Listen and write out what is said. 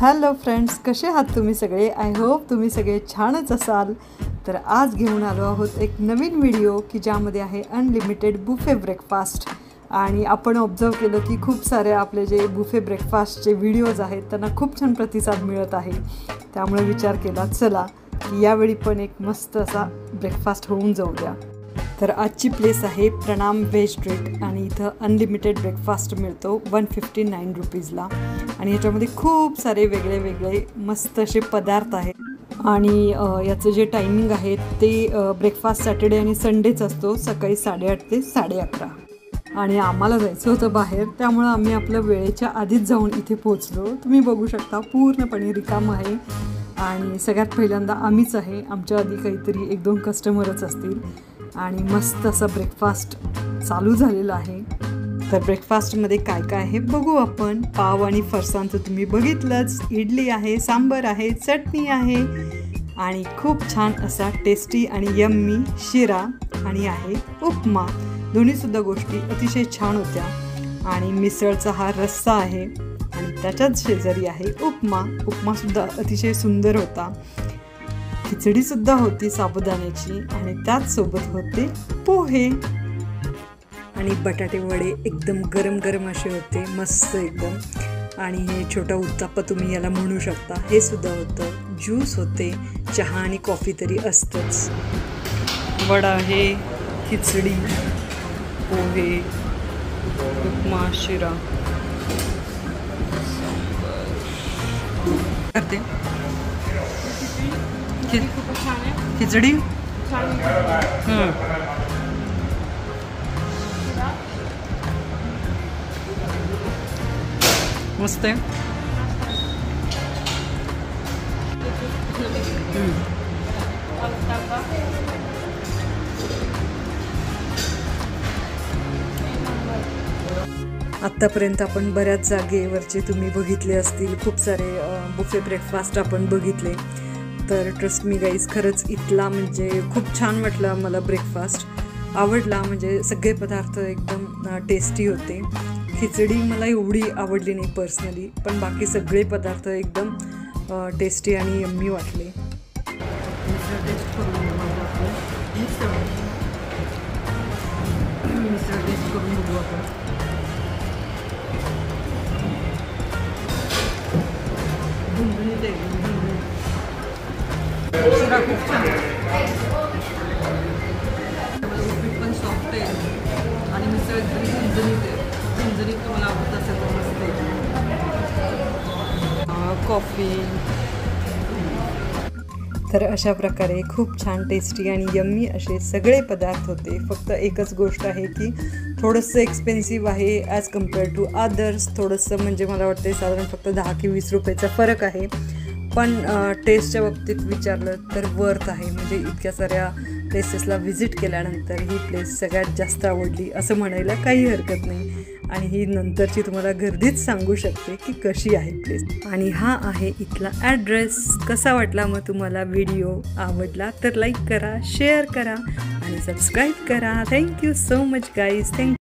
Hello friends, कसे आहात तुम्ही सगळे? आय होप तुम्ही सगळे छानच असाल. तर आज घेऊन आलो आहोत एक नवीन व्हिडिओ की ज्यामध्ये आहे अनलिमिटेड बुफे ब्रेकफास्ट. आणि आपण ऑब्झर्व केलं की खूप सारे आपले जे बुफे ब्रेकफास्टचे व्हिडिओज आहेत त्यांना खूप छान प्रतिसाद मिळत आहे. त्यामुळे विचार केला चला की यावेळी पण एक मस्त असा ब्रेकफास्ट होऊन जाऊ द्या. तर आजची प्लेस आहे प्रणाम व्हेज ट्रीट आणि इथं अनलिमिटेड ब्रेकफास्ट मिळतो 159 रुपीजला. आणि ह्याच्यामध्ये खूप सारे वेगळे वेगळे मस्त असे पदार्थ आहेत. आणि याचं जे टायमिंग आहे ते ब्रेकफास्ट सॅटर्डे आणि संडेच असतो, सकाळी 8:30 ते 11:30. आणि आम्हाला जायचं होतं बाहेर, त्यामुळं आम्ही आपल्या वेळेच्या आधीच जाऊन इथे पोचलो. तुम्ही बघू शकता पूर्णपणे रिकाम आहे. आणि सगळ्यात पहिल्यांदा आम्हीच आहे, आमच्या आधी काहीतरी 1-2 कस्टमरच असतील. आणि मस्त असं ब्रेकफास्ट चालू झालेलं आहे. तर ब्रेकफास्टमध्ये काय काय आहे बघू आपण. पाव आणि फरसाण तर तुम्ही बघितलंच, इडली आहे, सांबर आहे, चटणी आहे आणि खूप छान असा टेस्टी आणि यम्मी शिरा आणि आहे उपमा. दोन्हीसुद्धा गोष्टी अतिशय छान होत्या. आणि मिसळचा हा रस्सा आहे आणि त्याच्याच शेजारी आहे उपमासुद्धा अतिशय सुंदर होता. खिचडीसुद्धा होती साबुदाण्याची आणि त्याचसोबत होते पोहे आणि बटाटे वडे एकदम गरम गरम असे होते, मस्त एकदम. आणि हे छोटा उत्ताप्पा तुम्ही याला म्हणू शकता, हे सुद्धा होतं. ज्यूस होते, चहा आणि कॉफी तरी असतंच. वडा आहे, खिचडी, पोहे, उपमा, शिरा करते. खिचडी मस्त आहे. आत्तापर्यंत आपण बऱ्याच जागेवरचे तुम्ही बघितले असतील, खूप सारे बुफे ब्रेकफास्ट आपण बघितले. तर ट्रस्ट मी गाईज, खरंच इथला म्हणजे खूप छान वाटलं मला. ब्रेकफास्ट आवडला, म्हणजे सगळे पदार्थ एकदम टेस्टी होते. खिचडी मला एवढी आवडली नाही पर्सनली, पण बाकी सगळे पदार्थ एकदम टेस्टी आणि यम्मी वाटले. टेस्ट करून बघू आपण. शिरा खूप छान, उपीट पण सॉफ्ट आहे आणि मिसळ एकदम झणझणीत आहे. झणझणीत तुम्हाला आवडत असेल तर मस्त आहे. कॉफी. तर अशा प्रकारे खूप छान टेस्टी आणि यम्मी असे सगळे पदार्थ होते. फक्त एकच गोष्ट आहे की थोडंसं एक्सपेन्सिव्ह आहे ॲज कम्पेअर टू अदर्स. थोडंसं म्हणजे मला वाटतं साधारण फक्त 10 की 20 रुपयाचा फरक आहे. पण टेस्टच्या बाबतीत विचारलं तर वर्थ आहे. म्हणजे इतक्या साऱ्या प्लेसेसला व्हिजिट केल्यानंतर ही प्लेस सगळ्यात जास्त आवडली असं म्हणायला काही हरकत नाही. आणि ही नंतरची तुम्हाला गर्दीच सांगू शकते की कशी आहे प्लेस. आणि हा आहे इथला ॲड्रेस. कसा वाटला मग तुम्हाला व्हिडिओ? आवडला तर लाईक करा, शेअर करा आणि सबस्क्राईब करा. Thank you so much guys. Thank you.